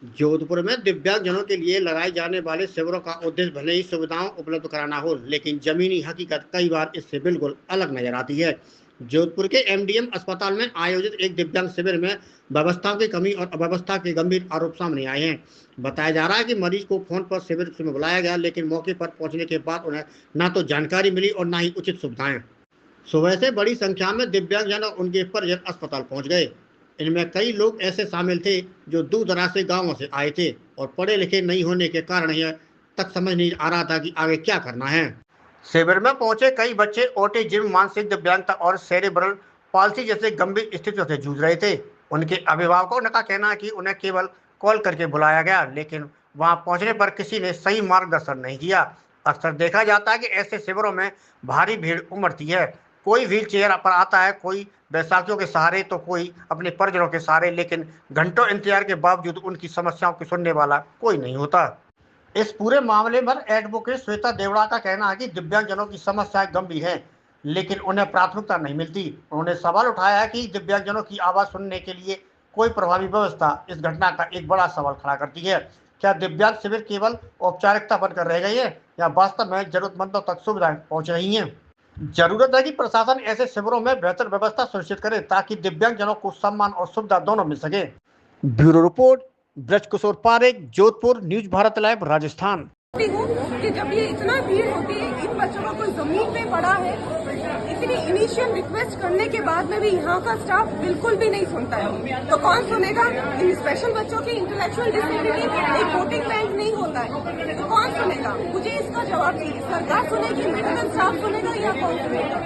जोधपुर में दिव्यांगजनों के लिए लगाए जाने वाले शिविरों का उद्देश्य भले ही सुविधाओं उपलब्ध कराना हो, लेकिन जमीनी हकीकत कई बार इससे बिल्कुल अलग नजर आती है। जोधपुर के एमडीएम अस्पताल में आयोजित एक दिव्यांग शिविर में व्यवस्थाओं की कमी और अव्यवस्था के गंभीर आरोप सामने आए हैं। बताया जा रहा है कि मरीज को फोन पर शिविर में बुलाया गया, लेकिन मौके पर पहुंचने के बाद उन्हें न तो जानकारी मिली और न ही उचित सुविधाएं। सुबह से बड़ी संख्या में दिव्यांगजन और उनके परिजन अस्पताल पहुंच गए। इनमें कई लोग ऐसे शामिल थे जो दूर दराज से गांवों से आए थे और पढ़े लिखे नहीं होने के कारण यह तक समझ नहीं आ रहा था कि आगे क्या करना है। शिविर में पहुंचे कई बच्चे ऑटिज्म, मानसिक दिव्यांगता और सेरेब्रल पाल्सी जैसे गंभीर स्थितियों से जूझ रहे थे। उनके अभिभावकों का कहना है कि उन्हें केवल कॉल करके बुलाया गया, लेकिन वहां पहुंचने पर किसी ने सही मार्गदर्शन नहीं किया। अक्सर देखा जाता है कि ऐसे शिविरों में भारी भीड़ उमड़ती है। कोई व्हील चेयर पर आता है, कोई बैसाखियों के सहारे, तो कोई अपने परिजनों के सहारे, लेकिन घंटों इंतजार के बावजूद उनकी समस्याओं को सुनने वाला कोई नहीं होता। इस पूरे मामले पर एडवोकेट श्वेता देवड़ा का कहना है कि दिव्यांगजनों की समस्याएं गंभीर हैं, लेकिन उन्हें प्राथमिकता नहीं मिलती। उन्होंने सवाल उठाया है कि दिव्यांगजनों की आवाज सुनने के लिए कोई प्रभावी व्यवस्था इस घटना का एक बड़ा सवाल खड़ा करती है। क्या दिव्यांग शिविर केवल औपचारिकता बनकर रह गई है या वास्तव में जरूरतमंदों तक सुविधाएं पहुंच रही हैं? जरूरत है कि प्रशासन ऐसे शिविरों में बेहतर व्यवस्था सुनिश्चित करे ताकि दिव्यांगजनों को सम्मान और सुविधा दोनों मिल सके। ब्यूरो रिपोर्ट, ब्रज किशोर पारेख, जोधपुर, न्यूज भारत लाइव, राजस्थान। कि जब ये इतना भीड़ होती है, इन बच्चों का कोई जमीन पे पड़ा है, इतनी इनिशियल रिक्वेस्ट करने के बाद में भी यहाँ का स्टाफ बिल्कुल भी नहीं सुनता है, तो कौन सुनेगा? इन स्पेशल बच्चों की इंटेलेक्चुअल डिसेबिलिटी एक वोटिंग बैंक नहीं होता है, तो कौन सुनेगा? मुझे इसका जवाब चाहिए। सरकार सुनेगी, मेडिकल स्टाफ सुनेगा या कौन सुनेगा?